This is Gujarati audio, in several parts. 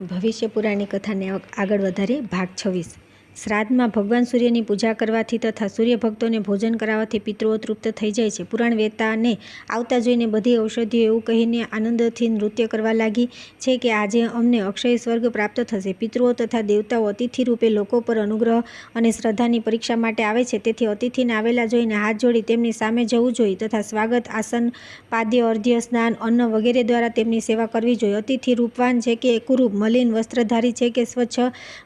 ભવિષ્ય પુરાણની કથાને આગળ વધારીએ. ભાગ 26. શ્રાદ્ધમાં ભગવાન સૂર્યની પૂજા કરવાથી તથા સૂર્ય ભક્તોને ભોજન કરાવવાથી પિતૃઓ તૃપ્ત થઈ જાય છે. પુરાણ વેતાને આવતા જોઈને બધી ઔષધિઓ એવું કહીને આનંદથી નૃત્ય કરવા લાગી છે કે આજે અમને અક્ષય સ્વર્ગ પ્રાપ્ત થશે. પિતૃઓ તથા દેવતાઓ અતિથિ રૂપે લોકો પર અનુગ્રહ અને શ્રદ્ધાની પરીક્ષા માટે આવે છે. તેથી અતિથિને આવેલા જોઈને હાથ જોડી તેમની સામે જવું જોઈએ તથા સ્વાગત, આસન, પાદ્ય, અર્ધ્ય, સ્નાન, અન્ન વગેરે દ્વારા તેમની સેવા કરવી જોઈએ. અતિથિ રૂપવાન છે કે કુરૂપ, મલિન વસ્ત્રધારી છે કે સ્વચ્છ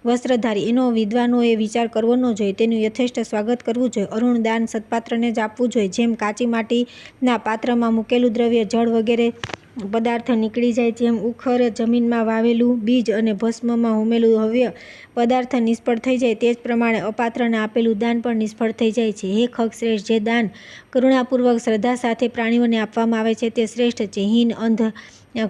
વસ્ત્રધારી, એનો વિદ્વાનોએ વિચાર કરવો ન જોઈએ. તેનું યથેષ્ટ સ્વાગત કરવું જોઈએ. અરુણ દાન સત્પાત્રને જ આપવું જોઈએ. જેમ કાચી માટીના પાત્રમાં મૂકેલું દ્રવ્ય, જળ વગેરે પદાર્થ નીકળી જાય, જેમ ઉખર જમીનમાં વાવેલું બીજ અને ભસ્મમાં હોમેલું હવ્ય પદાર્થ નિષ્ફળ થઈ જાય, તે જ પ્રમાણે અપાત્રને આપેલું દાન પણ નિષ્ફળ થઈ જાય છે. હે ખગશ્રેષ્ઠ, જે દાન કરુણાપૂર્વક શ્રદ્ધા સાથે પ્રાણીઓને આપવામાં આવે છે તે શ્રેષ્ઠ છે. હીન, અંધ,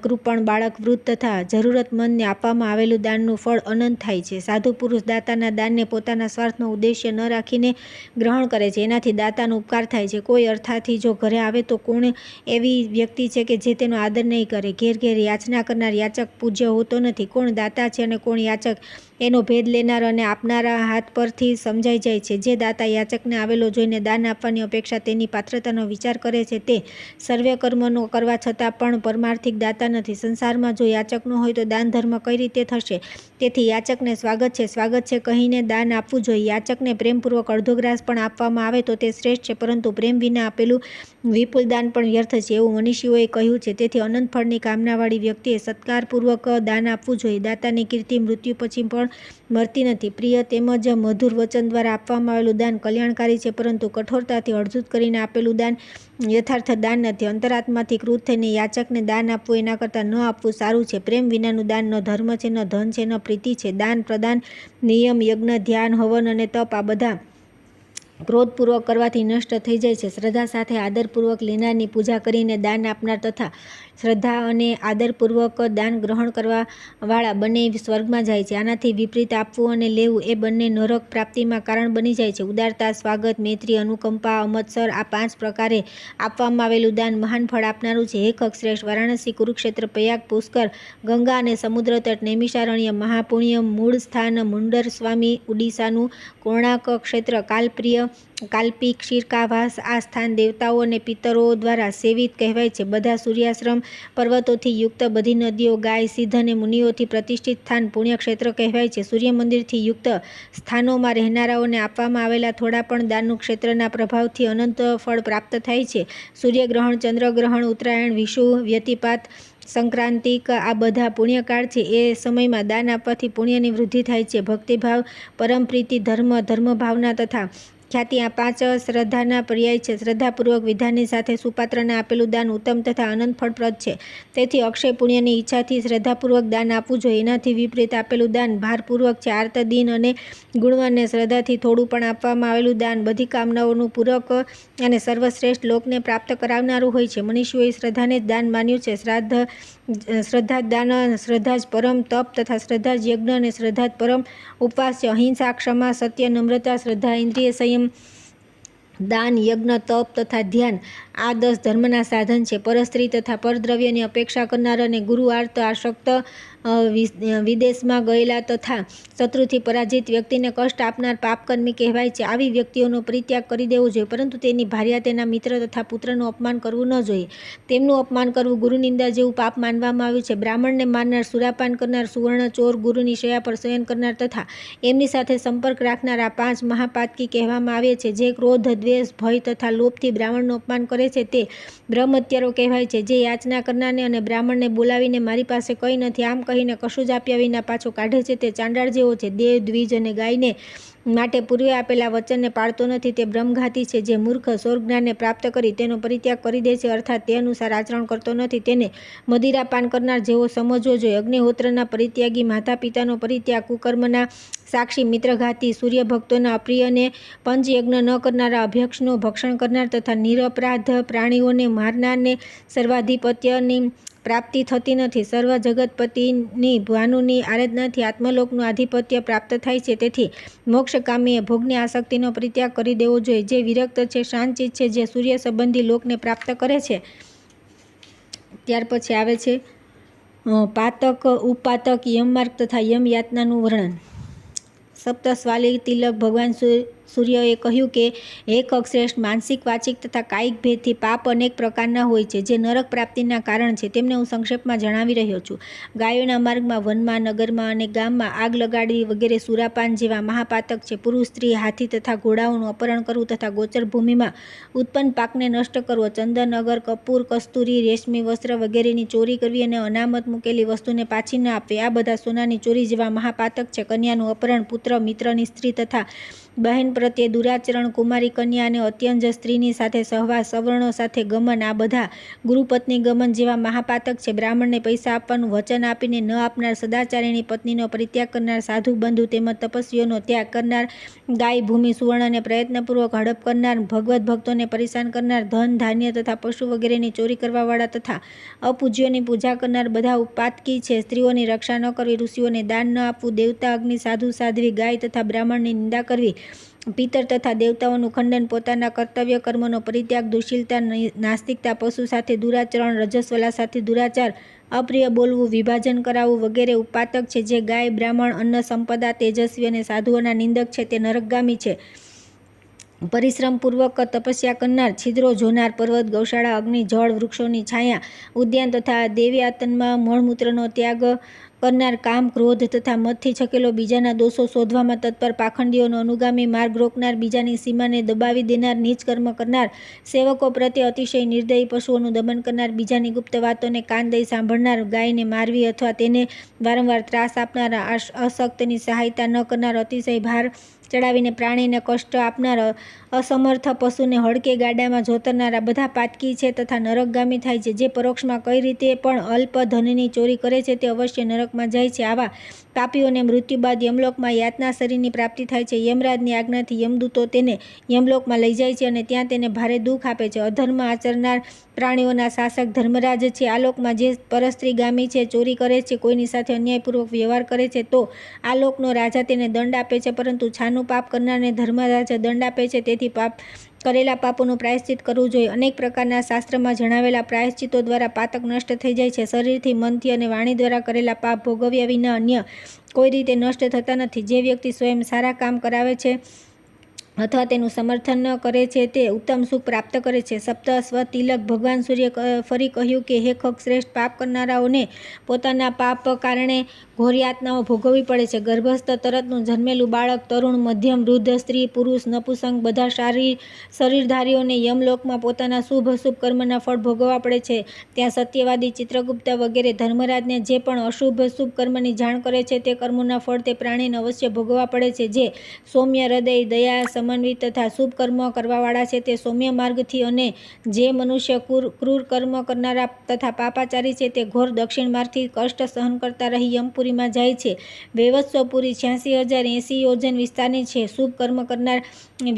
કૃપણ, બાળક, વૃદ્ધ તથા જરૂરતમંદને આપવામાં આવેલું દાનનું ફળ અનંત થાય છે. સાધુ પુરુષ દાતાના દાનને પોતાના સ્વાર્થનો ઉદ્દેશ્ય ન રાખીને ગ્રહણ કરે છે. એનાથી દાતાનો ઉપકાર થાય છે. કોઈ અર્થાથી જો ઘરે આવે તો કોણ એવી વ્યક્તિ છે કે જે તેનો આદર નહીં કરે? ઘેર ઘેર યાચના કરનાર યાચક પૂજ્ય હોતો નથી. કોણ દાતા છે અને કોણ યાચક, એનો ભેદ લેનાર અને આપનારા હાથ પરથી સમજાઈ જાય છે. જે દાતા યાચકને આવેલો જોઈને દાન આપવાની અપેક્ષા તેની પાત્રતાનો વિચાર કરે છે તે સર્વે કર્મનો કરવા છતાં પણ પરમાર્થિક દાતા નથી. સંસારમાં જો યાચક ન હોય તો દાન ધર્મ કઈ રીતે થશે? તેથી યાચકને સ્વાગત છે કહીને દાન આપવું જોઈએ. યાચકને પ્રેમપૂર્વક અડધો ગ્રાસ પણ આપવામાં આવે તો તે શ્રેષ્ઠ છે, પરંતુ પ્રેમ વિના આપેલું વિપુલ દાન પણ વ્યર્થ છે, એવું મનીષીઓએ કહ્યું છે. તેથી અનંત ફળની કામનાવાળી વ્યક્તિએ સત્કારપૂર્વક દાન આપવું જોઈએ. દાતાની કીર્તિ મૃત્યુ પછી પણ મળતી નથી. પ્રિય તેમજ મધુર વચન દ્વારા આપવામાં આવેલું દાન કલ્યાણકારી છે, પરંતુ કઠોરતાથી અડધૂત કરીને આપેલું દાન યથાર્થ દાન નથી. અંતરાત્માથી ક્રુદ્ધ થઈને યાચકને દાન આપવું એના કરતાં ન આપવું સારું છે. પ્રેમ વિનાનું દાન ન ધર્મ છે, ન ધન છે, ન પ્રીતિ છે. દાન પ્રદાન, નિયમ, યજ્ઞ, ધ્યાન, હવન અને તપ આ બધા ક્રોધપૂર્વક કરવાથી નષ્ટ થઈ જાય છે. શ્રદ્ધા સાથે આદરપૂર્વક લેનારની પૂજા કરીને દાન આપનાર તથા શ્રદ્ધા અને આદરપૂર્વક દાન ગ્રહણ કરવાવાળા બંને સ્વર્ગમાં જાય છે. આનાથી વિપરીત આપવું અને લેવું એ બંને નરક પ્રાપ્તિમાં કારણ બની જાય છે. ઉદારતા, સ્વાગત, મૈત્રી, અનુકંપા, અમત્સર આ 5 પ્રકારે આપવામાં આવેલું દાન મહાન ફળ આપનારું છે. હે ખગશ્રેષ્ઠ, વારાણસી, કુરુક્ષેત્ર, પ્રયાગ, પુષ્કર, ગંગા અને સમુદ્ર તટ, નૈમિષારણ્ય, મહાપુણ્ય, મૂળ સ્થાન, મુંડર સ્વામી, ઉડીસાનું કોણાર્ક ક્ષેત્ર, કાલ્પી, ક્ષીરકાવાસ આ સ્થાન દેવતાઓ અને પિતરો દ્વારા સેવિત કહેવાય છે. બધા સૂર્યાશ્રમ પર્વતોથી યુક્ત બધી નદીઓ, ગાય, સિદ્ધ અને મુનિઓથી પ્રતિષ્ઠિત સ્થાન પુણ્યક્ષેત્ર કહેવાય છે. સૂર્યમંદિરથી યુક્ત સ્થાનોમાં રહેનારાઓને આપવામાં આવેલા થોડા પણ દાનનું ક્ષેત્રના પ્રભાવથી અનંત ફળ પ્રાપ્ત થાય છે. સૂર્યગ્રહણ, ચંદ્રગ્રહણ, ઉત્તરાયણ, વિષુ, વ્યતિપાત, સંક્રાંતિક આ બધા પુણ્યકાળ છે. એ સમયમાં દાન આપવાથી પુણ્યની વૃદ્ધિ થાય છે. ભક્તિભાવ, પરમપ્રીતિ, ધર્મ, ધર્મભાવના તથા ખ્યાતિ આ 5 શ્રદ્ધાના પર્યાય છે. શ્રદ્ધાપૂર્વક વિધાનની સાથે સુપાત્રને આપેલું દાન ઉત્તમ તથા અનંત ફળપ્રદ છે. તેથી અક્ષય પુણ્યની ઈચ્છાથી શ્રદ્ધાપૂર્વક દાન આપવું જોઈએ. એનાથી વિપરીત આપેલું દાન ભારપૂર્વક છે. આર્ત, દીન અને ગુણવાનને શ્રદ્ધાથી થોડું પણ આપવામાં આવેલું દાન બધી કામનાઓનું પૂરક અને સર્વશ્રેષ્ઠ લોકને પ્રાપ્ત કરાવનારું હોય છે. મનીષીઓએ શ્રદ્ધાને જ દાન માન્યું છે. શ્રદ્ધા જ દાન, શ્રદ્ધા જ પરમ તપ તથા શ્રદ્ધા જ યજ્ઞ અને શ્રદ્ધા જ પરમ ઉપવાસ છે. અહિંસા, ક્ષમા, સત્ય, નમ્રતા, શ્રદ્ધા, ઇન્દ્રિય સંયમ, દાન, યજ્ઞ, તપ તથા ધ્યાન આ 10 ધર્મના સાધન છે. પરસ્ત્રી તથા પરદ્રવ્યની અપેક્ષા કરનાર અને ગુરુઆર્ત, આસક્ત, વિદેશમાં ગયેલા તથા શત્રુથી પરાજિત વ્યક્તિને કષ્ટ આપનાર પાપકર્મી કહેવાય છે. આવી વ્યક્તિઓનો પરિત્યાગ કરી દેવો જોઈએ, પરંતુ તેની ભાર્યા, તેના મિત્ર તથા પુત્રનું અપમાન કરવું ન જોઈએ. તેમનું અપમાન કરવું ગુરુનિંદા જેવું પાપ માનવામાં આવ્યું છે. બ્રાહ્મણને મારનાર, સુરાપાન કરનાર, સુવર્ણ ચોર, ગુરુની શૈયા પર શયન કરનાર તથા એમની સાથે સંપર્ક રાખનાર આ 5 મહાપાતકી કહેવામાં આવે છે. જે ક્રોધ, દ્વેષ, ભય તથા લોભથી બ્રાહ્મણનું અપમાન કરે છે તે બ્રહ્મત્યારો કહેવાય છે. જે યાચના કરનારને અને બ્રાહ્મણને બોલાવીને મારી પાસે કંઈ નથી આમ કહીને કશું જ આપ્યા વિના પાછો કાઢે છે તે ચાંડાળ જેવો છે. દેવ, દ્વિજ અને ગાયને માટે પૂર્વે આપેલા વચનને પાળતો નથી તે બ્રહ્મઘાતી છે. જે મૂર્ખ સ્વર્ગજ્ઞાનને પ્રાપ્ત કરી તેનો પરિત્યાગ કરી દે છે, અર્થાત તે અનુસાર આચરણ કરતો નથી, તેને મદિરાપાન કરનાર જેવો સમજવો જોઈએ. અગ્નિહોત્રના પરિત્યાગી, માતા પિતાનો પરિત્યાગ, કુકર્મના સાક્ષી, મિત્રઘાતી, સૂર્યભક્તોના અપ્રિયને પંચયજ્ઞ ન કરનારા, અભ્યક્ષનું ભક્ષણ કરનાર તથા નિરપરાધ પ્રાણીઓને મારનારને સર્વાધિપત્યની પ્રાપ્તિ થતી નથી. સર્વ જગતપતિની ભાનુની આરાધનાથી આત્મલોકનું આધિપત્ય પ્રાપ્ત થાય છે. તેથી મોક્ષકામીએ ભોગની આસક્તિનો પરિત્યાગ કરી દેવો જોઈએ. જે વિરક્ત છે, શાંતચિત્ત છે, જે સૂર્ય સંબંધી લોકને પ્રાપ્ત કરે છે. ત્યાર પછી આવે છે પાતક ઉપાતક યમમાર્ગ તથા યમ યાતનાનું વર્ણન. સપ્તસ્વાલી તિલક ભગવાન સૂર્યએ કહ્યું કે હે ખગશ્રેષ્ઠ, માનસિક, વાચિક તથા કાયિક ભેદથી પાપ અનેક પ્રકારના હોય છે જે નરક પ્રાપ્તિના કારણ છે. તેમને હું સંક્ષેપમાં જણાવી રહ્યો છું. ગાયોના માર્ગમાં, વનમાં, નગરમાં અને ગામમાં આગ લગાડવી વગેરે સુરાપાન જેવા મહાપાતક છે. પુરુષ, સ્ત્રી, હાથી તથા ઘોડાઓનું અપહરણ કરવું તથા ગોચર ભૂમિમાં ઉત્પન્ન પાકને નષ્ટ કરવો, ચંદન, અગર, કપૂર, કસ્તુરી, રેશમી વસ્ત્ર વગેરેની ચોરી કરવી અને અનામત મૂકેલી વસ્તુને પાછી ન આપવી, આ બધા સોનાની ચોરી જેવા મહાપાતક છે. કન્યાનું અપહરણ, પુત્ર, મિત્રની સ્ત્રી તથા બહેન પ્રત્યે દુરાચરણ, કુમારી કન્યા અને અત્યંજ સ્ત્રીની સાથે સહવાસ, સવર્ણો સાથે ગમન, આ બધા ગુરુપત્ની ગમન જેવા મહાપાતક છે. બ્રાહ્મણને પૈસા આપવાનું વચન આપીને ન આપનાર, સદાચારીની પત્નીનો પરિત્યાગ કરનાર, સાધુ બંધુ તેમજ તપસ્વીઓનો ત્યાગ કરનાર, ગાય, ભૂમિ, સુવર્ણ અને પ્રયત્નપૂર્વક હડપ કરનાર, ભગવત ભક્તોને પરેશાન કરનાર, ધન, ધાન્ય તથા પશુ વગેરેની ચોરી કરવાવાળા તથા અપૂજ્યોની પૂજા કરનાર બધા ઉપાતકી છે. સ્ત્રીઓની રક્ષા ન કરવી, ઋષિઓને દાન ન આપવું, દેવતા, અગ્નિ, સાધુ, સાધ્વી, ગાય તથા બ્રાહ્મણની નિંદા કરવી, પિતર તથા દેવતાઓનું ખંડન, પોતાના કર્તવ્ય કર્મનો પરિત્યાગ, દુશીલતા, નાસ્તિકતા, પશુ સાથે દુરાચરણ, રજસ્વલા સાથે દુરાચાર, અપ્રિય બોલવું, વિભાજન કરાવવું વગેરે ઉપાતક છે. જે ગાય, બ્રાહ્મણ, અન્ન, સંપદા, તેજસ્વી અને સાધુઓના નિંદક છે તે નરકગામી છે. પરિશ્રમપૂર્વક તપસ્યા કરનાર, છિદ્રો જોનાર, પર્વત, ગૌશાળા, અગ્નિ, જળ, વૃક્ષોની છાયા, ઉદ્યાન તથા દેવ્યાતનમાં મળમૂત્રનો ત્યાગ કરનાર, કામ, ક્રોધ તથા મદથી છકેલો, બીજાના દોષો શોધવામાં તત્પર, પાખંડીઓનો અનુગામી, માર્ગ રોકનાર, બીજાની સીમાને દબાવી દેનાર, નીચ કર્મ કરનાર, સેવકો પ્રત્યે અતિશય નિર્દયી, પશુઓનું દમન કરનાર, બીજાની ગુપ્ત વાતોને કાન દઈ સાંભળનાર, ગાયને મારવી અથવા તેને વારંવાર ત્રાસ આપનાર, અશક્તની સહાયતા ન કરનાર, અતિશય ભાર ચડાવીને પ્રાણીને કષ્ટ આપનાર, અસમર્થ પશુને હડકે ગાડામાં જોતરનાર, આ બધા પાતકી છે તથા નરકગામી થાય છે. જે પરોક્ષમાં કઈ રીતે પણ અલ્પ ધનની ચોરી કરે છે તે અવશ્ય નરકમાં જાય છે. આવા પાપીઓને મૃત્યુ બાદ યમલોકમાં યાતના શરીરની પ્રાપ્તિ થાય છે. યમરાજની આજ્ઞાથી યમદૂતો તેને યમલોકમાં લઈ જાય છે અને ત્યાં તેને ભારે દુઃખ આપે છે. અધર્મ આચરનાર પ્રાણીઓના શાસક ધર્મરાજ છે. આ લોકમાં જે પરસ્ત્રીગામી છે, ચોરી કરે છે, કોઈની સાથે અન્યાયપૂર્વક વ્યવહાર કરે છે, તો આ લોકનો રાજા તેને દંડ આપે છે, પરંતુ છાનું પાપ કરનારને ધર્મરાજ દંડ આપે છે. તેથી કરેલા પાપોનું પ્રાયશ્ચિત કરવું જોઈએ. અનેક પ્રકારના શાસ્ત્રમાં જણાવેલા પ્રાયશ્ચિતો દ્વારા પાતક નષ્ટ થઈ જાય છે. શરીરથી, મનથી અને વાણી દ્વારા કરેલા પાપ ભોગવ્યા વિના અન્ય કોઈ રીતે નષ્ટ થતા નથી. જે વ્યક્તિ સ્વયં સારા કામ કરાવે છે અથવા તેનું સમર્થન કરે છે તે ઉત્તમ સુખ પ્રાપ્ત કરે છે. સપ્તસ્વ તિલક ભગવાન સૂર્ય ફરી કહ્યું કે હે ખગશ્રેષ્ઠ, પાપ કરનારાઓને પોતાના પાપ કારણે ઘોર યાતનાઓ ભોગવવી પડે છે. ગર્ભસ્થ, તરતનું જન્મેલું બાળક, તરુણ, મધ્યમ, વૃદ્ધ, સ્ત્રી, પુરુષ, નપુંસક બધા શરીરધારીઓને યમલોકમાં પોતાના શુભ અશુભ કર્મના ફળ ભોગવવા પડે છે. ત્યાં સત્યવાદી, ચિત્રગુપ્ત વગેરે ધર્મરાજને જે પણ અશુભ શુભ કર્મની જાણ કરે છે તે કર્મોના ફળ તે પ્રાણીને અવશ્ય ભોગવવા પડે છે. જે સૌમ્ય હૃદય, દયા, સમન્વિત તથા શુભ કર્મ કરવાવાળા છે તે સૌમ્ય માર્ગથી, અને જે મનુષ્ય ક્રૂર કર્મ કરનારા તથા પાપાચારી છે તે ઘોર દક્ષિણ માર્ગથી કષ્ટ સહન કરતા રહી યમપુરીમાં જાય છે. વૈવસ્વપુરી 86,080 યોજન વિસ્તારની છે. શુભ કર્મ કરનાર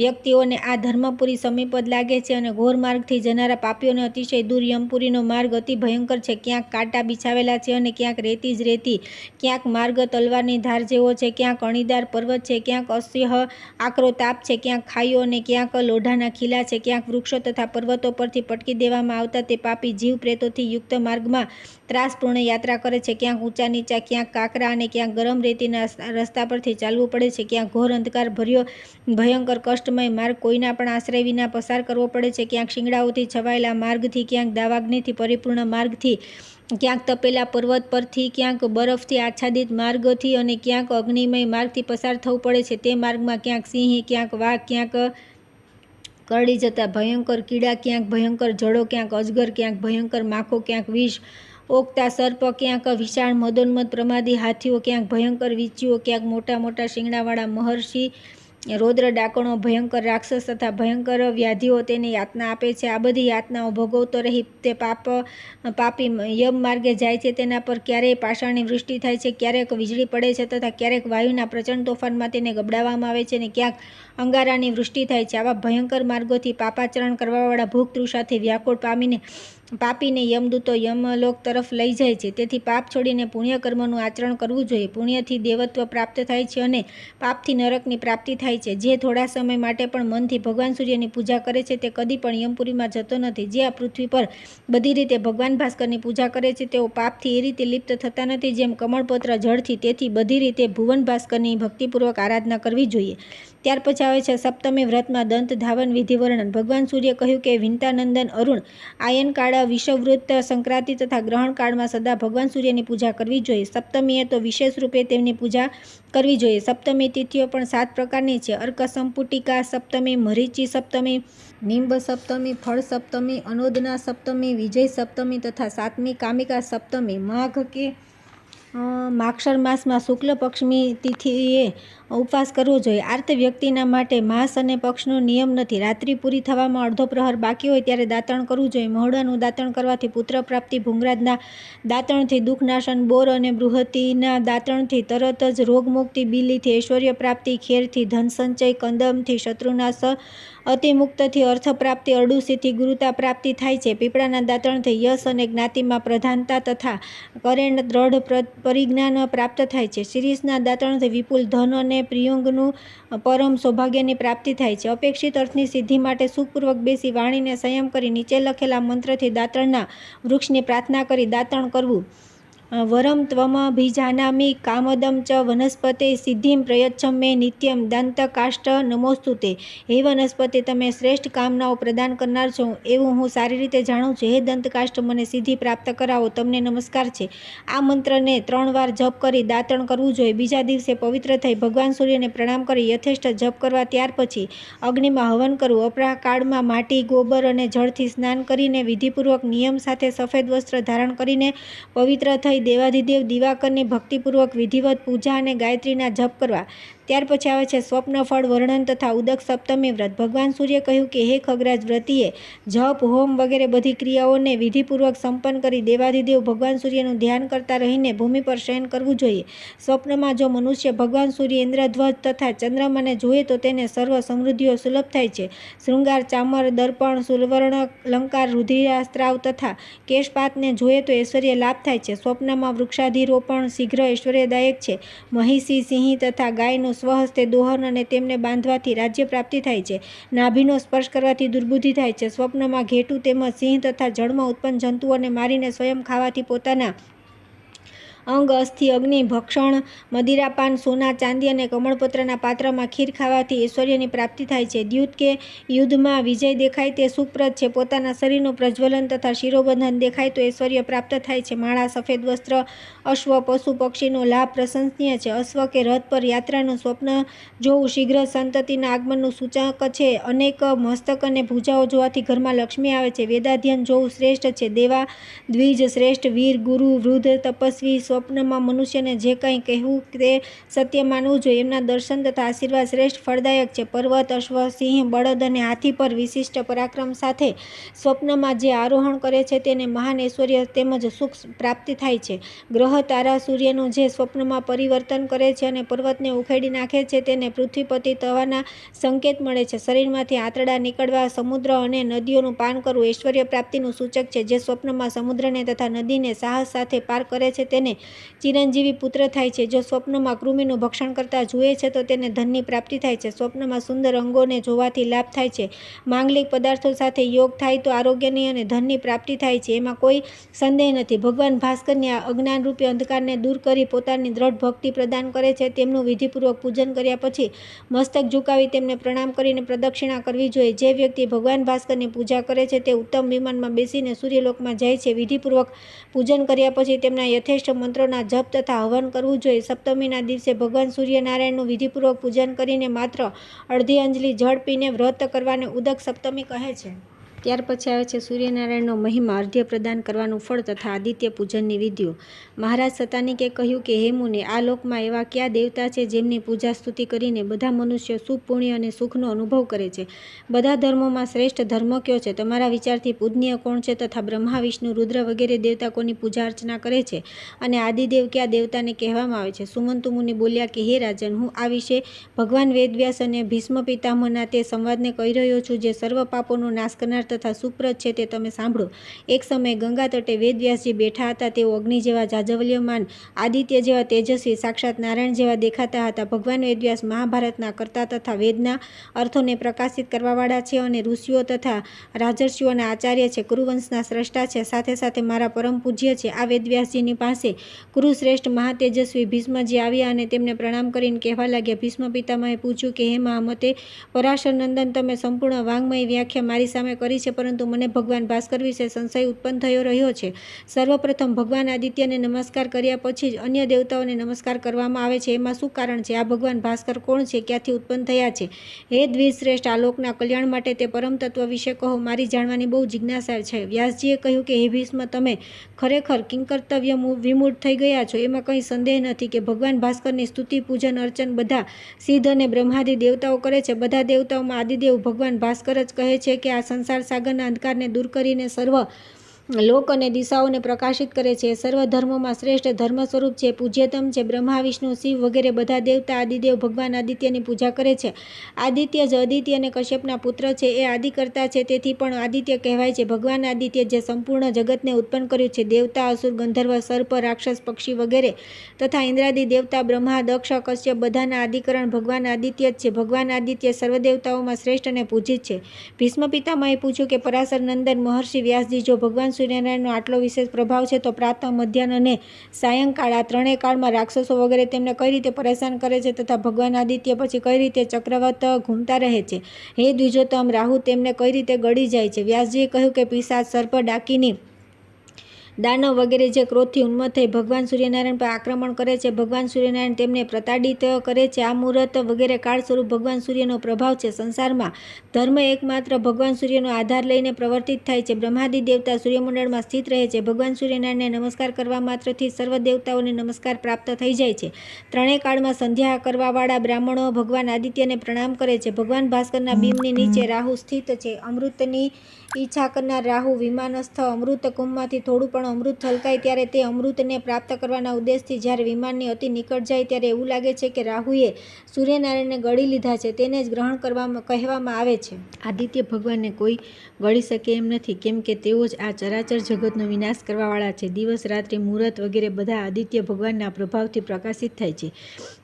વ્યક્તિઓને આ ધર્મપુરી સમીપદ લાગે છે અને ઘોર માર્ગથી જનારા પાપીઓને અતિશય દૂર. યમપુરીનો માર્ગ અતિ ભયંકર છે. ક્યાંક કાંટા બિછાવેલા છે અને ક્યાંક રેતી જ રેતી, ક્યાંક માર્ગ તલવારની ધાર જેવો છે, ક્યાંક અણીદાર પર્વત છે, ક્યાંક અસહ્ય આકરો તાપ છે, ક્યાંક ખાઈઓ અને ક્યાંક લોઢાના ખીલા છે, ક્યાંક વૃક્ષો તથા પર્વતો પરથી પટકી દેવામાં આવતા તે પાપી જીવ પ્રેતોથી યુક્ત માર્ગમાં ત્રાસપૂર્ણ યાત્રા કરે છે. ક્યાંક ઊંચા નીચા, ક્યાંક કાંકરા અને ક્યાંક ગરમ રેતીના રસ્તા પરથી ચાલવું પડે છે. ક્યાંક ઘોર અંધકાર ભર્યો ભયંકર કષ્ટમય માર્ગ કોઈના પણ આશ્રય વિના પસાર કરવો પડે છે. ક્યાંક શિંગડાઓથી છવાયેલા માર્ગથી, ક્યાંક દાવાગ્નિથી પરિપૂર્ણ માર્ગથી, ક્યાંક તપેલા પર્વત પરથી, ક્યાંક બરફથી આચ્છાદિત માર્ગથી અને ક્યાંક અગ્નિમય માર્ગથી પસાર થવું પડે છે. તે માર્ગમાં ક્યાંક સિંહ, ક્યાંક વાઘ, ક્યાંક કરડી જતા ભયંકર કીડા, ક્યાંક ભયંકર જળો, ક્યાંક અજગર, ક્યાંક ભયંકર માખો, ક્યાંક વિષ ઓગતા સર્પ, ક્યાંક વિશાળ મદોન્મદ પ્રમાદી હાથીઓ, ક્યાંક ભયંકર વીંછીઓ, ક્યાંક મોટા મોટા શિંગડાવાળા મહર્ષિ, રૌદ્ર ડાકણો, ભયંકર રાક્ષસ તથા ભયંકર વ્યાધિઓ તેને યાતના આપે છે. આ બધી યાતનાઓ ભોગવતો રહી તે પાપી યમ માર્ગે જાય છે. તેના પર ક્યારેય પાષાણની વૃષ્ટિ થાય છે, ક્યારેક વીજળી પડે છે તથા ક્યારેક વાયુના પ્રચંડ તોફાનમાં તેને ગબડાવવામાં આવે છે અને ક્યાંક અંગારાની વૃષ્ટિ થાય છે. આવા ભયંકર માર્ગોથી પાપાચરણ કરવાવાળા ભૂખ તૃષાથી વ્યાકુળ પામીને પાપીને યમદૂતો યમલોક તરફ લઈ જાય છે. તેથી પાપ છોડીને પુણ્યકર્મનું આચરણ કરવું જોઈએ. પુણ્યથી દેવત્વ પ્રાપ્ત થાય છે અને પાપથી નરકની પ્રાપ્તિ થાય છે. જે થોડા સમય માટે પણ મનથી ભગવાન સૂર્યની પૂજા કરે છે તે કદી પણ યમપુરીમાં જતો નથી. જે આ પૃથ્વી પર બધી રીતે ભગવાન ભાસ્કરની પૂજા કરે છે તેઓ પાપથી એ રીતે લિપ્ત થતા નથી જેમ કમળપત્ર જળથી. તેથી બધી રીતે ભુવન ભાસ્કરની ભક્તિપૂર્વક આરાધના કરવી જોઈએ. ત્યાર પછી આવે છે સપ્તમી વ્રતમાં દંત ધાવન વિધિ વર્ણન. ભગવાન સૂર્ય કહ્યું કે વિંતાનંદન અરુણ આયનકાળ વિષવવૃત્ત સંક્રાંતિ તથા ગ્રહણ કાળમાં સદા ભગવાન સૂર્યની પૂજા કરવી જોઈએ. સપ્તમીએ તો વિશેષ રૂપે તેમની પૂજા કરવી જોઈએ. સપ્તમી તિથિઓ પણ 7 પ્રકારની છે. અર્ક સંપુટિકા સપ્તમી, મરીચી સપ્તમી, નિંબ સપ્તમી, ફળ સપ્તમી, અનોદના સપ્તમી, વિજય સપ્તમી તથા 7મી કામિકા સપ્તમી. માક્ષર માસમાં શુક્લ પક્ષમી તિથિએ ઉપવાસ કરવો જોઈએ. આર્ત વ્યક્તિના માટે માસ અને પક્ષનો નિયમ નથી. રાત્રિ પૂરી થવામાં અડધો પ્રહર બાકી હોય ત્યારે દાતણ કરવું જોઈએ. મહોડાનું દાતણ કરવાથી પુત્ર પ્રાપ્તિ, ભૂંગરાજના દાતણથી દુઃખનાશન, બોર અને બૃહતિના દાતણથી તરત જ રોગમુક્તિ, બીલીથી ઐશ્વર્ય પ્રાપ્તિ, ખેરથી ધન સંચય, કંદમથી શત્રુનાશ, અતિમુક્તથી અર્થ પ્રાપ્તિ, અરડુસીથી ગુરુતા પ્રાપ્તિ થાય છે. પીપળાના દાતણથી યશ અને જ્ઞાતિમાં પ્રધાનતા તથા કરેણ દ્રઢ પરિજ્ઞાન પ્રાપ્ત થાય છે. શિરીષના દાતણથી વિપુલ ધન અને પ્રિયંગનું પરમ સૌભાગ્યની પ્રાપ્તિ થાય છે. અપેક્ષિત અર્થની સિદ્ધિ માટે સુખપૂર્વક બેસી વાણીને સંયમ કરી નીચે લખેલા મંત્રથી દાતણના વૃક્ષની પ્રાર્થના કરી દાતણ કરવું. વરમ ત્વમભિજાનામિ કામદમ ચ વનસ્પતે સિદ્ધિમ પ્રયચ્છ મે નિત્યમ દંતકાષ્ઠ નમોસ્તુતે. હે વનસ્પતિ, તમે શ્રેષ્ઠ કામનાઓ પ્રદાન કરનાર છો એવું હું સારી રીતે જાણું છું. હે દંતકાષ્ઠ, મને સિદ્ધિ પ્રાપ્ત કરાવો, તમને નમસ્કાર છે. આ મંત્રને 3 વાર જપ કરી દાતણ કરવું જોઈએ. બીજા દિવસે પવિત્ર થઈ ભગવાન સૂર્યને પ્રણામ કરી યથેષ્ટ જપ કરવા. ત્યાર પછી અગ્નિમાં હવન કરવું. અપરાકાળમાં માટી, ગોબર અને જળથી સ્નાન કરીને વિધિપૂર્વક નિયમ સાથે સફેદ વસ્ત્ર ધારણ કરીને પવિત્ર થઈ દેવાધિદેવ દિવાકરની ભક્તિપૂર્વક વિધિવત પૂજા અને ગાયત્રીના જપ કરવા. ત્યાર પછી આવે છે સ્વપ્નફળ વર્ણન તથા ઉદક સપ્તમી વ્રત. ભગવાન સૂર્ય કહ્યું કે હે ખગરાજ વ્રતીએ જપ, હોમ વગેરે બધી ક્રિયાઓને વિધિપૂર્વક સંપન્ન કરી દેવાધિદેવ ભગવાન સૂર્યનું ધ્યાન કરતા રહીને ભૂમિ પર શયન કરવું જોઈએ. સ્વપ્નમાં જો મનુષ્ય ભગવાન સૂર્ય, ઇન્દ્રધ્વજ તથા ચંદ્રમાને જોએ તો તેને સર્વ સમૃદ્ધિઓ સુલભ થાય છે. શૃંગાર, ચામર, દર્પણ, સુવર્ણ અલંકાર, રુધિરાસ્ત્રાવ તથા કેશપાતને જોએ તો ઐશ્વર્ય લાભ થાય છે. સ્વપ્નમાં વૃક્ષાધિરોપણ શીઘ્ર ઐશ્વર્યદાયક છે. મહિષી, સિંહ તથા ગાયનું સ્વહસ્તે દોહન અને તેમને બાંધવાથી રાજ્ય પ્રાપ્તિ થાય છે. નાભીનો સ્પર્શ કરવાથી દુર્બુદ્ધિ થાય છે. સ્વપ્નમાં ઘેટું તેમજ સિંહ તથા જળમાં ઉત્પન્ન જંતુઓને મારીને સ્વયં ખાવાથી પોતાના અંગ, અસ્થિ, અગ્નિ, ભક્ષણ, મદિરાપાન, સોના, ચાંદી અને કમળપત્રના પાત્રમાં ખીર ખાવાથી ઐશ્વર્યની પ્રાપ્તિ થાય છે. દ્યુત કે યુદ્ધમાં વિજય દેખાય તે સુખપ્રદ છે. પોતાના શરીરનું પ્રજ્વલન તથા શિરોબંધન દેખાય તો ઐશ્વર્ય પ્રાપ્ત થાય છે. માળા, સફેદ વસ્ત્ર, અશ્વ, પશુ, પક્ષીનો લાભ પ્રશંસનીય છે. અશ્વ કે રથ પર યાત્રાનું સ્વપ્ન જોવું શીઘ્ર સંતતિના આગમનનું સૂચક છે. અનેક મસ્તક અને ભુજાઓ જોવાથી ઘરમાં લક્ષ્મી આવે છે. વેદાધ્યન જોવું શ્રેષ્ઠ છે. દેવા, દ્વિજ, શ્રેષ્ઠ, વીર, ગુરુ, વૃદ્ધ, તપસ્વી, સ્વપ્નમાં મનુષ્યને જે કંઈ કહેવું તે સત્ય માનવું જોઈએ. એમના દર્શન તથા આશીર્વાદ શ્રેષ્ઠ ફળદાયક છે. પર્વત, અશ્વ, સિંહ, બળદ અને હાથી પર વિશિષ્ટ પરાક્રમ સાથે સ્વપ્નમાં જે આરોહણ કરે છે તેને મહાન ઐશ્વર્ય તેમજ સુખ પ્રાપ્તિ થાય છે. ગ્રહ, તારા, સૂર્યનું જે સ્વપ્નમાં પરિવર્તન કરે છે અને પર્વતને ઉખેડી નાખે છે તેને પૃથ્વીપતિ થવાના સંકેત મળે છે. શરીરમાંથી આંતરડા નીકળવા, સમુદ્ર અને નદીઓનું પાન કરવું ઐશ્વર્ય પ્રાપ્તિનું સૂચક છે. જે સ્વપ્નમાં સમુદ્રને તથા નદીને સાહસ સાથે પાર કરે છે તેને ચિરંજીવી પુત્ર થાય છે. જો સ્વપ્નમાં કૃમિનું ભક્ષણ કરતા જુએ છે તો તેને ધનની પ્રાપ્તિ થાય છે. સ્વપ્નમાં સુંદર અંગોને જોવાથી લાભ થાય છે. માંગલિક પદાર્થો સાથે યોગ થાય તો આરોગ્યની અને ધનની પ્રાપ્તિ થાય છે. એમાં કોઈ સંદેહ નથી. ભગવાન ભાસ્કરની આ અજ્ઞાનરૂપી અંધકારને દૂર કરી પોતાની દ્રઢ ભક્તિ પ્રદાન કરે છે. તેમનું વિધિપૂર્વક પૂજન કર્યા પછી મસ્તક ઝુકાવી તેમને પ્રણામ કરીને પ્રદક્ષિણા કરવી જોઈએ. જે વ્યક્તિ ભગવાન ભાસ્કરની પૂજા કરે છે તે ઉત્તમ વિમાનમાં બેસીને સૂર્યલોકમાં જાય છે. વિધિપૂર્વક પૂજન કર્યા પછી તેમના યથેષ્ટ મંત્રોના જપ તથા હવન કરવું જોઈએ. સપ્તમીના દિવસે ભગવાન સૂર્યનારાયણનું વિધિપૂર્વક પૂજન કરીને માત્ર અડધી અંજલિ જળ પીને વ્રત કરવાને ઉદક સપ્તમી કહે છે. ત્યાર પછી આવે છે સૂર્યનારાયણનો મહિમા, અર્ધ્ય પ્રદાન કરવાનું ફળ તથા આદિત્ય પૂજનની વિધિઓ. મહારાજ સતાનિકે કહ્યું કે હે મુનિ, આ લોકમાં એવા કયા દેવતા છે જેમની પૂજા સ્તુતિ કરીને બધા મનુષ્યો સુખ, પુણ્ય અને સુખનો અનુભવ કરે છે? બધા ધર્મોમાં શ્રેષ્ઠ ધર્મ કયો છે? તમારા વિચારથી પૂજનીય કોણ છે? તથા બ્રહ્મા, વિષ્ણુ, રુદ્ર વગેરે દેવતા કોની પૂજા અર્ચના કરે છે? અને આદિદેવ કયા દેવતાને કહેવામાં આવે છે? સુમંતુ મુનિ બોલ્યા કે હે રાજન, હું આ વિશે ભગવાન વેદવ્યાસ અને ભીષ્મ પિતામહના તે સંવાદને કહી રહ્યો છું જે સર્વ પાપોનો નાશ કરનાર તથા સુપ્રત છે તે તમે સાંભળો. એક સમયે ગંગા તટે વેદવ્યાસજી બેઠા હતા. તેઓ અગ્નિ જેવા જાજવલ્યમાન, આદિત્ય જેવા તેજસ્વી, સાક્ષાત નારાયણ જેવા દેખાતા હતા. ભગવાન વેદવ્યાસ મહાભારતના કર્તા તથા વેદના અર્થોને પ્રકાશિત કરવાવાળા છે અને ઋષિઓ તથા રાજર્ષિઓના આચાર્ય છે. કુરુવંશના સ્રષ્ટા છે, સાથે સાથે મારા પરમ પૂજ્ય છે. આ વેદવ્યાસજીની પાસે કુરુશ્રેષ્ઠ મહાતેજસ્વી ભીષ્મજી આવ્યા અને તેમને પ્રણામ કરીને કહેવા લાગ્યા. ભીષ્મ પિતામહે પૂછ્યું કે હે મહામતે પરાશર નંદન, તમે સંપૂર્ણ વાંગ્મય વ્યાખ્યા મારી સામે કરી છે, પરંતુ મને ભગવાન ભાસ્કર વિશે સંશય ઉત્પન્ન થયો રહ્યો છે. સર્વપ્રથમ ભગવાન આદિત્યને નમસ્કાર કર્યા પછી જ અન્ય દેવતાઓને નમસ્કાર કરવામાં આવે છે. એમાં શું કારણ છે? આ ભગવાન ભાસ્કર કોણ છે? ક્યાંથી ઉત્પન્ન થયા છે? હે દ્વિજશ્રેષ્ઠ, આ લોકના કલ્યાણ માટે તે પરમ તત્વ વિશે કહો, મારી જાણવાની બહુ જિજ્ઞાસા છે. વ્યાસજીએ કહ્યું કે હે ભીષ્મ, તમે ખરેખર કિંકર્તવ્ય વિમૂઢ થઈ ગયા છો. એમાં કંઈ સંદેહ નથી કે ભગવાન ભાસ્કરની સ્તુતિ, પૂજન, અર્ચન બધા સિદ્ધ અને બ્રહ્માદિ દેવતાઓ કરે છે. બધા દેવતાઓમાં આદિદેવ ભગવાન ભાસ્કર જ કહે છે કે આ સંસાર સાગરના અંધકારને દૂર કરીને સર્વ લોક અને દિશાઓને પ્રકાશિત કરે છે. સર્વ ધર્મોમાં શ્રેષ્ઠ ધર્મ સ્વરૂપ છે, પૂજ્યતમ છે. બ્રહ્મા, વિષ્ણુ, શિવ વગેરે બધા દેવતા આદિદેવ ભગવાન આદિત્યની પૂજા કરે છે. આદિત્ય જ અદિતિ અને કશ્યપના પુત્ર છે. એ આદિકર્તા છે, તેથી પણ આદિત્ય કહેવાય છે. ભગવાન આદિત્ય જે સંપૂર્ણ જગતને ઉત્પન્ન કર્યું છે. દેવતા, અસુર, ગંધર્વ, સર્પ, રાક્ષસ, પક્ષી વગેરે તથા ઇન્દ્રાદિ દેવતા, બ્રહ્મા, દક્ષ, કશ્યપ બધાના આદિકરણ ભગવાન આદિત્ય જ છે. ભગવાન આદિત્ય સર્વ દેવતાઓમાં શ્રેષ્ઠ અને પૂજિત છે. ભીષ્મ પિતામહે પૂછ્યું કે પરાશર નંદન મહર્ષિ વ્યાસજી, જો ભગવાન સૂર્યનારાયણનો આટલો વિશેષ પ્રભાવ છે તો પ્રાતઃ, મધ્યાહન અને સાયંકાળ આ ત્રણેય કાળમાં રાક્ષસો વગેરે તેમને કઈ રીતે પરેશાન કરે છે તથા ભગવાન આદિત્ય પછી કઈ રીતે ચક્રવત ઘૂમતા રહે છે? હે દ્વિજોત્તમ, રાહુ તેમને કઈ રીતે ગળી જાય છે? વ્યાસજીએ કહ્યું કે પિશાચ, સર્પ, ડાકીની, દાનવ વગેરે જે ક્રોધથી ઉન્મત્ત થઈ ભગવાન સૂર્યનારાયણ પર આક્રમણ કરે છે, ભગવાન સૂર્યનારાયણ તેમને પ્રતાડિત કરે છે. આ મુહૂર્ત વગેરે કાળ સ્વરૂપ ભગવાન સૂર્યનો પ્રભાવ છે. સંસારમાં ધર્મ એકમાત્ર ભગવાન સૂર્યનો આધાર લઈને પ્રવર્તિત થાય છે. બ્રહ્માદિ દેવતા સૂર્યમંડળમાં સ્થિત રહે છે. ભગવાન સૂર્યનારાયણને નમસ્કાર કરવા માત્રથી સર્વ દેવતાઓને નમસ્કાર પ્રાપ્ત થઈ જાય છે. ત્રણેય કાળમાં સંધ્યા કરવાવાળા બ્રાહ્મણો ભગવાન આદિત્યને પ્રણામ કરે છે. ભગવાન ભાસ્કરના બિંબની નીચે રાહુ સ્થિત છે. અમૃતની ઈચ્છા કરનાર રાહુ વિમાનસ્થ અમૃત કુંભમાંથી થોડું પણ અમૃત છલકાય ત્યારે તે અમૃતને પ્રાપ્ત કરવાના ઉદ્દેશથી જ્યારે વિમાનની અતિ નિકટ જાય ત્યારે એવું લાગે છે કે રાહુએ સૂર્યનારાયણને ગળી લીધા છે. તેને જ ગ્રહણ કહેવામાં આવે છે. આદિત્ય ભગવાનને કોઈ ગળી શકે એમ નથી, કેમ કે તેઓ જ આ ચરાચર જગતનો વિનાશ કરવાવાળા છે. દિવસ, રાત્રિ, મુહૂર્ત વગેરે બધા આદિત્ય ભગવાનના પ્રભાવથી પ્રકાશિત થાય છે.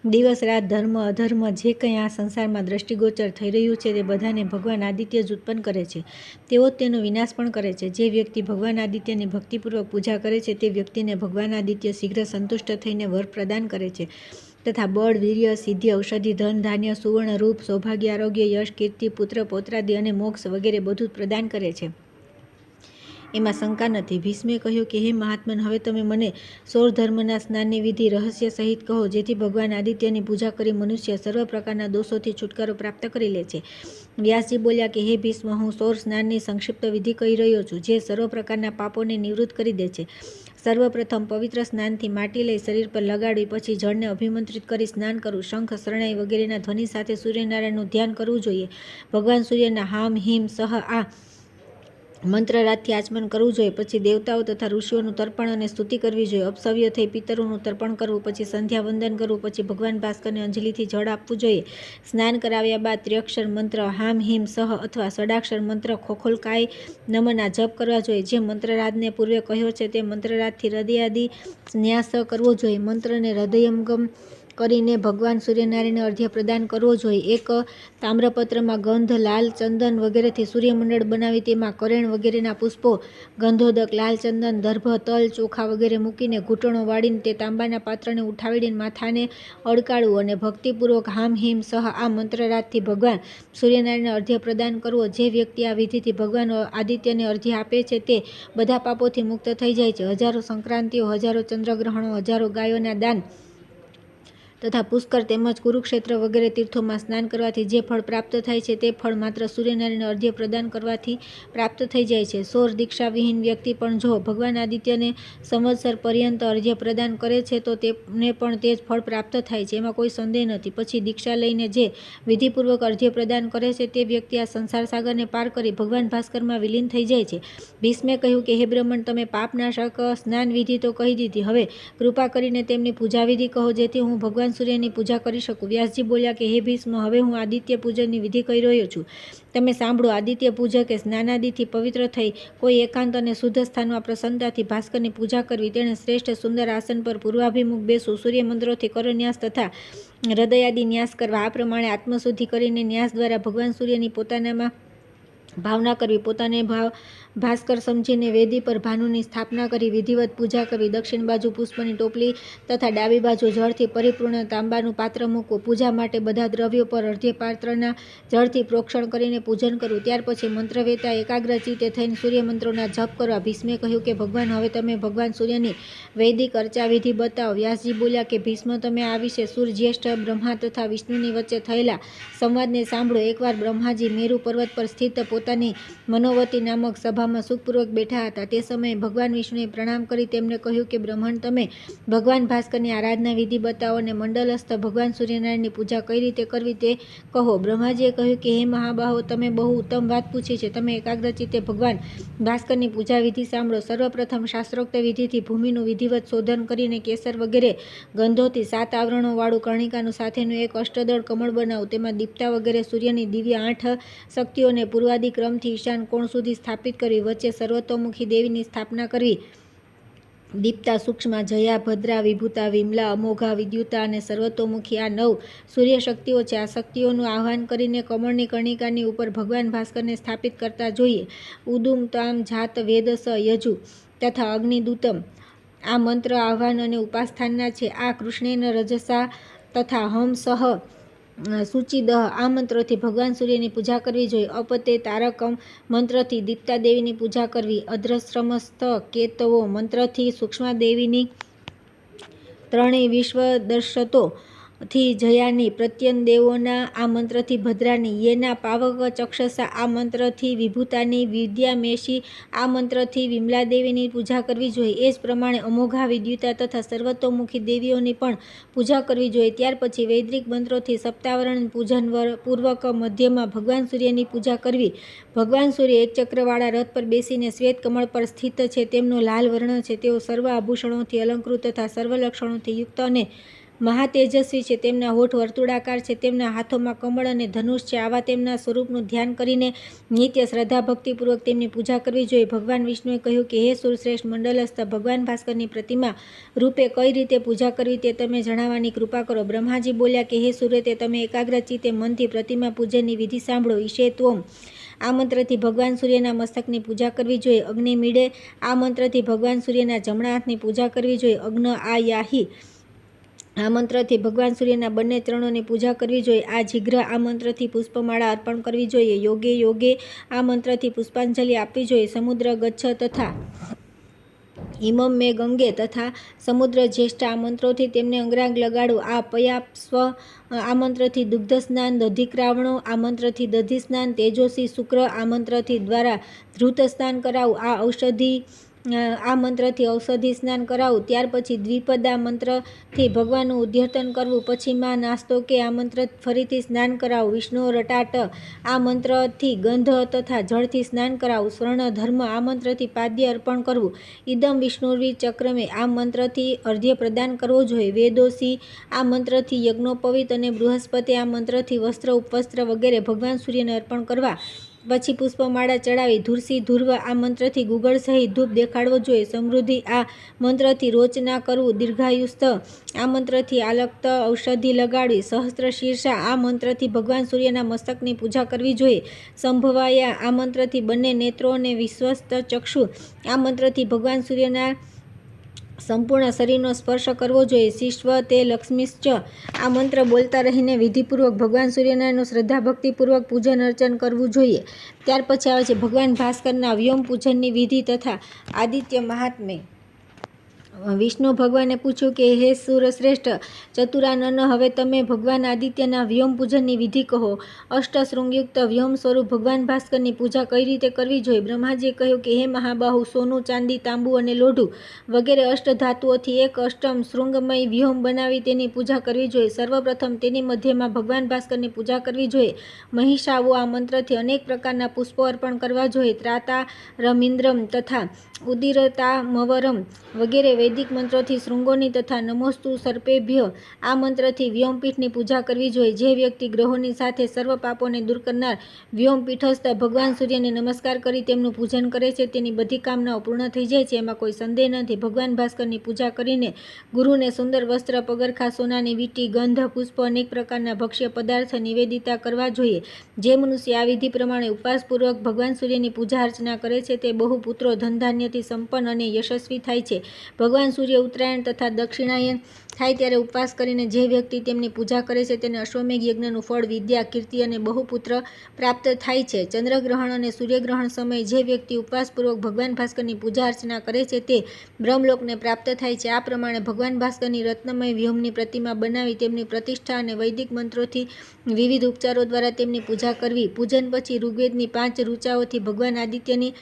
દિવસ રાત, ધર્મ, અધર્મ જે કંઈ આ સંસારમાં દ્રષ્ટિગોચર થઈ રહ્યું છે તે બધાને ભગવાન આદિત્ય જ ઉત્પન્ન કરે છે. તેઓ જ તેનો વિનાશ પણ કરે છે. જે વ્યક્તિ ભગવાન આદિત્યની ભક્તિપૂર્વક પૂજા કરે છે તે વ્યક્તિને ભગવાન આદિત્ય શીઘ્ર સંતુષ્ટ થઈને વર પ્રદાન કરે છે તથા બળ, વીર્ય, સિદ્ધિ, ઔષધિ, ધન, ધાન્ય, સુવર્ણ, રૂપ, સૌભાગ્ય, આરોગ્ય, યશ, કીર્તિ, પુત્ર, પૌત્રાદિ અને મોક્ષ વગેરે બધું જ પ્રદાન કરે છે. એમાં શંકા નથી. ભીષ્મે કહ્યું કે હે મહાત્મન, હવે તમે મને સૌર ધર્મના સ્નાનની વિધિ રહસ્ય સહિત કહો, જેથી ભગવાન આદિત્યની પૂજા કરી મનુષ્ય સર્વ પ્રકારના દોષોથી છુટકારો પ્રાપ્ત કરી લે છે. વ્યાસજી બોલ્યા કે હે ભીષ્મ, હું સૌર સ્નાનની સંક્ષિપ્ત વિધિ કહી રહ્યો છું, જે સર્વ પ્રકારના પાપોને નિવૃત્ત કરી દે છે. સર્વપ્રથમ પવિત્ર સ્નાનથી માટી લઈ શરીર પર લગાડવી, પછી જળને અભિમંત્રિત કરી સ્નાન કરવું, શંખ, શરણાઈ વગેરેના ધ્વનિ સાથે સૂર્યનારાયણનું ધ્યાન કરવું જોઈએ. ભગવાન સૂર્યના હામ, હિમ, સહ આ મંત્રરાજથી આચમન કરવું જોઈએ. પછી દેવતાઓ તથા ઋષિઓનું તર્પણ અને સ્તુતિ કરવી જોઈએ. અપસવ્ય થઈ પિતરોનું તર્પણ કરવું, પછી સંધ્યા વંદન કરવું, પછી ભગવાન ભાસ્કરને અંજલિથી જળ આપવું જોઈએ. સ્નાન કરાવ્યા બાદ ત્ર્યક્ષર મંત્ર હામ, હિમ, સહ અથવા ષડાક્ષર મંત્ર ખોખોલકાય નમના જપ કરવા જોઈએ. જે મંત્રરાજને પૂર્વે કહ્યો છે તે મંત્રરાજથી હૃદયાદિ ન્યાસ કરવો જોઈએ. મંત્રને હૃદયંગમ કરીને ભગવાન સૂર્યનારાયણને અર્ઘ્ય પ્રદાન કરવો જોઈએ. એક તામ્રપત્રમાં ગંધ, લાલ ચંદન વગેરેથી સૂર્યમંડળ બનાવી તેમાં કરેણ વગેરેના પુષ્પો, ગંધોદક, લાલ ચંદન, દર્ભ, તલ, ચોખા વગેરે મૂકીને ઘૂંટણો વાળીને તે તાંબાના પાત્રને ઉઠાવીને માથાને અડકાળવું અને ભક્તિપૂર્વક હામ, હિમ, સહ આ મંત્રરાજથી ભગવાન સૂર્યનારાયણને અર્ઘ્ય પ્રદાન કરવો. જે વ્યક્તિ આ વિધિથી ભગવાન આદિત્યને અર્ઘ્ય આપે છે તે બધા પાપોથી મુક્ત થઈ જાય છે. હજારો સંક્રાંતિઓ, હજારો ચંદ્રગ્રહણો, હજારો ગાયોના દાન તથા પુષ્કર તેમજ કુરુક્ષેત્ર વગેરે તીર્થોમાં સ્નાન કરવાથી જે ફળ પ્રાપ્ત થાય છે તે ફળ માત્ર સૂર્યનારાયણને અર્ઘ્ય પ્રદાન કરવાથી પ્રાપ્ત થઈ જાય છે. સૌર દીક્ષાવિહીન વ્યક્તિ પણ જો ભગવાન આદિત્યને સંવત્સર પર્યંત અર્ઘ્ય પ્રદાન કરે છે તો તેને પણ તે જ ફળ પ્રાપ્ત થાય છે. એમાં કોઈ સંદેહ નથી. પછી દીક્ષા લઈને જે વિધિપૂર્વક અર્ઘ્ય પ્રદાન કરે છે તે વ્યક્તિ આ સંસાર સાગરને પાર કરી ભગવાન ભાસ્કરમાં વિલીન થઈ જાય છે. ભીષ્મે કહ્યું કે હે બ્રહ્મણ, તમે પાપનાશક સ્નાન વિધિ તો કહી દીધી, હવે કૃપા કરીને તેમની પૂજા વિધિ કહો, જેથી હું ભગવાન ભગવાન સૂર્યની પૂજા કરી શકું. વ્યાસજી બોલ્યા કે હે ભીષ્મ, હવે હું આદિત્ય પૂજનની વિધિ કહી રહ્યો છું. તમે સાંભળો. આદિત્ય પૂજકે સ્નાનાદિથી પવિત્ર થઈ કોઈ એકાંત અને શુદ્ધ સ્થાનમાં પ્રસન્નતાથી ભાસ્કરની પૂજા કરવી. તેણે શ્રેષ્ઠ સુંદર આસન પર પૂર્વાભિમુખ બેસવું. સૂર્ય મંત્રોથી કરન્યાસ તથા હૃદયાદિ ન્યાસ કરવા. આ પ્રમાણે આત્મશુદ્ધિ કરીને ન્યાસ દ્વારા ભગવાન સૂર્યની પોતાનામાં ભાવના કરવી. પોતાને ભાસ્કર સમજીને વેદી પર ભાનુની સ્થાપના કરી વિધિવત પૂજા કરવી. દક્ષિણ બાજુ પુષ્પની ટોપલી તથા ડાબી બાજુ જળથી પરિપૂર્ણ તાંબાનું પાત્ર મૂકવું. પૂજા માટે બધા દ્રવ્યો પર અર્ધ્ય પાત્રના જળથી પ્રોક્ષણ કરીને પૂજન કરવું. ત્યાર પછી મંત્રવેતા એકાગ્ર ચિત્તે થઈને સૂર્ય મંત્રોના જપ કરવા. ભીષ્મે કહ્યું કે ભગવાન, હવે તમે ભગવાન સૂર્યની વૈદિક અર્ચા વિધિ બતાવો. વ્યાસજી બોલ્યા કે ભીષ્મ, તમે આ વિશે સૂર્યજ્યેષ્ઠ બ્રહ્મા તથા વિષ્ણુની વચ્ચે થયેલા સંવાદને સાંભળો. એકવાર બ્રહ્માજી મેરુ પર્વત પર સ્થિત પોતાની મનોવતી નામક સભામાં સુખપૂર્વક બેઠા હતા. તે સમયે ભગવાન વિષ્ણુએ પ્રણામ કરી તેમને કહ્યું કે બ્રહ્મણ, તમે ભગવાન ભાસ્કરની આરાધના વિધિ બતાવો અને મંડલસ્થ ભગવાન સૂર્યનારાયણની પૂજા કઈ રીતે કરવી તે કહો. બ્રહ્માજીએ કહ્યું કે હે મહાબાહો, તમે બહુ ઉત્તમ વાત પૂછી છે. તમે એકાગ્ર ચિત્તે ભગવાન ભાસ્કરની પૂજા વિધિ સાંભળો. સર્વપ્રથમ શાસ્ત્રોક્ત વિધિથી ભૂમિનું વિધિવત શોધન કરીને કેસર વગેરે ગંધોથી 7 આવરણો વાળું કર્ણિકાનું સાથેનું એક અષ્ટદળ કમળ બનાવો. તેમાં દીપ્તા વગેરે સૂર્યની દિવ્ય 8 શક્તિઓને પૂર્વાદિ ક્રમથી ઈશાન કોણ સુધી સ્થાપિત કરવી. વચ્ચે સર્વતોમુખી દેવીની સ્થાપના કરવી. દીપ્તા, સૂક્ષ્મા, જયા, ભદ્રા, વિભૂતા, વિમલા, અમોઘા, વિદ્યુતા અને સર્વતોમુખી આ 9 સૂર્ય શક્તિઓ છે. આ શક્તિઓનું આહ્વાન કરીને કમળની કર્ણિકાની ઉપર ભગવાન ભાસ્કરને સ્થાપિત કરતા જોઈએ. ઉદુમ તામ જાત વેદસ યજુ તથા અગ્નિદૂતમ આ મંત્ર આહ્વાન અને ઉપાસ્થાનના છે. આ કૃષ્ણેન રજસા તથા હમ સહ સૂચિદહ આ મંત્રોથી ભગવાન સૂર્યની પૂજા કરવી જોઈએ. અપતે તારકમ મંત્રથી દીપ્તા દેવીની પૂજા કરવી. અધ્રશ્રમસ્થ કેતવો મંત્રથી સૂક્ષ્માદેવીની, ત્રણેય વિશ્વદર્શતો થી જયાની, પ્રત્યન દેવોના આ મંત્રથી ભદ્રાની, યેના પાવક ચક્ષસા આ મંત્રથી વિભૂતાની, વિદ્યામેશી આ મંત્રથી વિમલાદેવીની પૂજા કરવી જોઈએ. એ જ પ્રમાણે અમોઘા, વિદ્યુતા તથા સર્વતોમુખી દેવીઓની પણ પૂજા કરવી જોઈએ. ત્યાર પછી વૈદિક મંત્રોથી સપ્તાવરણ પૂજન પૂર્વક મધ્યમાં ભગવાન સૂર્યની પૂજા કરવી. ભગવાન સૂર્ય એક ચક્રવાળા રથ પર બેસીને શ્વેત કમળ પર સ્થિત છે. તેમનો લાલ વર્ણ છે. તેઓ સર્વ આભૂષણોથી અલંકૃત તથા સર્વ લક્ષણોથી યુક્ત અને મહાતેજસ્વી છે. તેમના હોઠ વર્તુળાકાર છે. તેમના હાથોમાં કમળ અને ધનુષ છે. આવા તેમના સ્વરૂપનું ધ્યાન કરીને નિત્ય શ્રદ્ધા ભક્તિપૂર્વક તેમની પૂજા કરવી જોઈએ. ભગવાન વિષ્ણુએ કહ્યું કે હે સુરશ્રેષ્ઠ મંડલસ્થ ભગવાન ભાસ્કરની પ્રતિમા રૂપે કઈ રીતે પૂજા કરવી તે તમે જણાવવાની કૃપા કરો. બ્રહ્માજી બોલ્યા કે હે સૂર્ય, તમે એકાગ્ર ચિત્તે મનથી પ્રતિમા પૂજનની વિધિ સાંભળો. ઈશેત્વમ આ મંત્રથી ભગવાન સૂર્યના મસ્તકની પૂજા કરવી જોઈએ. અગ્નિમીડે આ મંત્રથી ભગવાન સૂર્યના જમણા હાથની પૂજા કરવી જોઈએ. અગ્ન આ યાહી આ મંત્રથી ભગવાન સૂર્યના બંને ચરણોની પૂજા કરવી જોઈએ. આ જીઘ્ર આ મંત્રથી પુષ્પમાળા અર્પણ કરવી જોઈએ. યોગે યોગે આ મંત્રથી પુષ્પાંજલિ આપવી જોઈએ. સમુદ્ર ગચ્છ તથા ઇમમ મે ગંગે તથા સમુદ્ર જ્યેષ્ઠ આ મંત્રોથી તેમને અંગરાગ લગાડો. આ પયાસ્વ આ મંત્રથી દુગ્ધ સ્નાન. દધિક્રાવણો આ મંત્રથી દધિ સ્નાન. તેજોસી શુક્ર આ મંત્રથી દ્વારા ધૃત સ્નાન કરાવું. આ ઔષધિ આ મંત્રથી ઔષધિ સ્નાન કરાવું. ત્યાર પછી દ્વિપદા મંત્રથી ભગવાનનું ઉદ્ધર્તન કરવું. પછી માં નાસ્તો કે આ મંત્ર ફરીથી સ્નાન કરાવું. વિષ્ણુ રટાટ આ મંત્રથી ગંધ તથા જળથી સ્નાન કરાવું. સ્વર્ણ ધર્મ આ મંત્રથી પાદ્ય અર્પણ કરવું. ઇદમ વિષ્ણુર્વી ચક્રમે આ મંત્રથી અર્ધ્ય પ્રદાન કરવો જોઈએ. વેદોસી આ મંત્રથી યજ્ઞોપવિત અને બૃહસ્પતિ આ મંત્રથી વસ્ત્ર ઉપવસ્ત્ર વગેરે ભગવાન સૂર્યને અર્પણ કરવા. પછી પુષ્પમાળા ચડાવી. ધુર્સી ધુર્વ આ મંત્રથી ગુગળ સહિત ધૂપ દેખાડવો જોઈએ. સમૃદ્ધિ આ મંત્રથી રોચના કરવું. દીર્ઘાયુસ્થ આ મંત્રથી આલક્ત ઔષધિ લગાડવી. સહસ્ત્ર શીર્ષા આ મંત્રથી ભગવાન સૂર્યના મસ્તકની પૂજા કરવી જોઈએ. સંભવાયા આ મંત્રથી બંને નેત્રો અને વિશ્વસ્ત ચક્ષુ આ મંત્રથી ભગવાન સૂર્યના સંપૂર્ણ શરીરનો સ્પર્શ કરવો જોઈએ. શિશ્વ તે લક્ષ્મીશ્ચ આ મંત્ર બોલતા રહીને વિધિપૂર્વક ભગવાન સૂર્યનારાયણનું શ્રદ્ધા ભક્તિપૂર્વક પૂજન અર્ચન કરવું જોઈએ. ત્યાર પછી આવે છે ભગવાન ભાસ્કરના વ્યોમ પૂજનની વિધિ તથા આદિત્ય મહાત્મ્ય. વિષ્ણુ ભગવાને પૂછ્યું કે હે સુરશ્રેષ્ઠ ચતુરાનન, હવે તમે ભગવાન આદિત્યના વ્યોમ પૂજનની વિધિ કહો. અષ્ટશૃંગયુક્ત વ્યોમ સ્વરૂપ ભગવાન ભાસ્કરની પૂજા કઈ રીતે કરવી જોઈએ. બ્રહ્માજીએ કહ્યું કે હે મહાબાહુ, સોનું, ચાંદી, તાંબુ અને લોઢું વગેરે અષ્ટધાતુઓથી એક અષ્ટમ શૃંગમય વ્યોમ બનાવી તેની પૂજા કરવી જોઈએ. સર્વપ્રથમ તેની મધ્યમાં ભગવાન ભાસ્કરની પૂજા કરવી જોઈએ. મહિષાવો આ મંત્રથી અનેક પ્રકારના પુષ્પો અર્પણ કરવા જોઈએ. ત્રાતા રમિન્દ્રમ તથા ઉદિરતા મવરમ વગેરે વૈદિક મંત્રોથી શૃંગોની તથા નમોસ્તુ સર્પેભ્ય આ મંત્રથી વ્યોમપીઠની પૂજા કરવી જોઈએ. જે વ્યક્તિ ગ્રહોની સાથે સર્વ પાપોને દૂર કરનાર વ્યોમપીઠસ્થ ભગવાન સૂર્યને નમસ્કાર કરી તેમનું પૂજન કરે છે તેની બધી કામનાઓ પૂર્ણ થઈ જાય છે, એમાં કોઈ સંદેહ નથી. ભગવાન ભાસ્કરની પૂજા કરીને ગુરુને સુંદર વસ્ત્ર, પગરખા, સોનાની વીંટી, ગંધ, પુષ્પ, અનેક પ્રકારના ભક્ષ્ય પદાર્થ નિવેદિતા કરવા જોઈએ. જે મનુષ્ય આ વિધિ પ્રમાણે ઉપવાસપૂર્વક ભગવાન સૂર્યની પૂજા અર્ચના કરે છે તે બહુ પુત્રો, ધનધાન્યથી સંપન્ન અને યશસ્વી થાય છે. ભગવાન સૂર્ય ઉત્તરાયણ તથા દક્ષિણાયન થાય ત્યારે ઉપવાસ કરીને જે વ્યક્તિ તેમની પૂજા કરે છે તેને અશ્વમેઘ યજ્ઞનું ફળ, વિદ્યા, કીર્તિ અને બહુપુત્ર પ્રાપ્ત થાય છે. ચંદ્રગ્રહણ અને સૂર્યગ્રહણ સમયે જે વ્યક્તિ ઉપવાસપૂર્વક ભગવાન ભાસ્કરની પૂજા અર્ચના કરે છે તે બ્રહ્મલોકને પ્રાપ્ત થાય છે. આ પ્રમાણે ભગવાન ભાસ્કરની રત્નમય વ્યોમની પ્રતિમા બનાવી તેમની પ્રતિષ્ઠા અને વૈદિક મંત્રોથી વિવિધ ઉપચારો દ્વારા તેમની પૂજા કરવી. પૂજન પછી ઋગ્વેદની 5 ઋચાઓથી ભગવાન આદિત્યની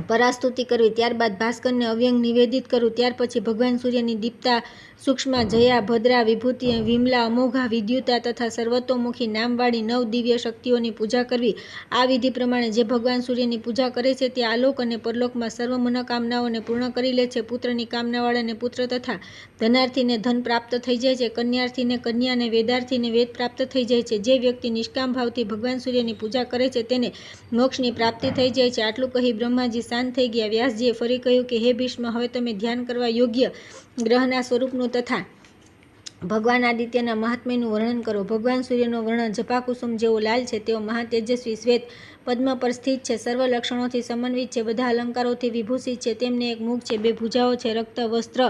પરાસ્તુતિ કરવી. ત્યારબાદ ભાસ્કરને અવ્યંગ નિવેદિત કરવું. ત્યાર પછી ભગવાન સૂર્યની દીપ્તા, સૂક્ષ્મા, જયા, ભદ્રા, વિભૂતિ, વિમલા, અમોઘા, વિદ્યુતા તથા સર્વતોમુખી નામવાળી 9 દિવ્ય શક્તિઓની પૂજા કરવી. આ વિધિ પ્રમાણે જે ભગવાન સૂર્યની પૂજા કરે છે તે આલોક અને પરલોકમાં સર્વ મનોકામનાઓને પૂર્ણ કરી લે છે. પુત્રની કામનાવાળાને પુત્ર તથા ધનાર્થીને ધન પ્રાપ્ત થઈ જાય છે. કન્યાર્થીને કન્યા અને વેદાર્થીને વેદ પ્રાપ્ત થઈ જાય છે. જે વ્યક્તિ નિષ્કામ ભાવથી ભગવાન સૂર્યની પૂજા કરે છે તેને મોક્ષની પ્રાપ્તિ થઈ જાય છે. આટલું કહી બ્રહ્માજી શાંત થઈ ગયા. વ્યાસજીએ ફરી કહ્યું કે હે ભીષ્મ, હવે તમે ધ્યાન કરવા યોગ્ય ગ્રહના સ્વરૂપનું તથા ભગવાન આદિત્યના મહાત્મ્યનું વર્ણન કરો. ભગવાન સૂર્યનો વર્ણન જપાકુસુમ જેવો લાલ છે. તેઓ મહાતેજસ્વી શ્વેત પદ્મ પર સ્થિત છે. સર્વ લક્ષણોથી સમન્વિત છે. બધા અલંકારોથી વિભૂષિત છે. તેમને એક મુખ છે, 2 ભુજાઓ છે. રક્ત વસ્ત્ર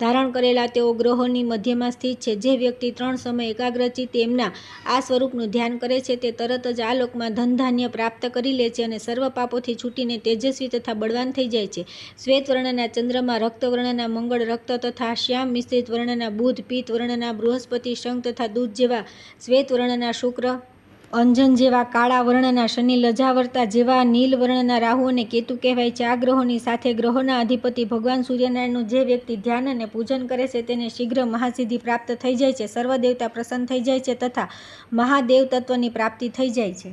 ધારણ કરેલા તેઓ ગ્રહોની મધ્યમાં સ્થિત છે. જે વ્યક્તિ 3 સમય એકાગ્રચિત્તે એમના આ સ્વરૂપનું ધ્યાન કરે છે તે તરત જ આ લોકમાં ધનધાન્ય પ્રાપ્ત કરી લે છે અને સર્વ પાપોથી છૂટીને તેજસ્વી તથા બળવાન થઈ જાય છે. શ્વેત વર્ણના ચંદ્રમા, રક્ત વર્ણના મંગળ, રક્ત તથા શ્યામ મિશ્રિત વર્ણના બુધ, પીત વર્ણના બૃહસ્પતિ, શંખ તથા દૂધ જેવા શ્વેત વર્ણના શુક્ર, અંજન જેવા કાળા વર્ણના શનિ, લજાવર્તા જેવા નીલ વર્ણના રાહુ અને કેતુ કહેવાય છે. આ ગ્રહોની સાથે ગ્રહોના અધિપતિ ભગવાન સૂર્યનારાયણનું જે વ્યક્તિ ધ્યાન અને પૂજન કરે છે તેને શીઘ્ર મહાસિદ્ધિ પ્રાપ્ત થઈ જાય છે. સર્વ દેવતા પ્રસન્ન થઈ જાય છે તથા મહાદેવ તત્વની પ્રાપ્તિ થઈ જાય છે.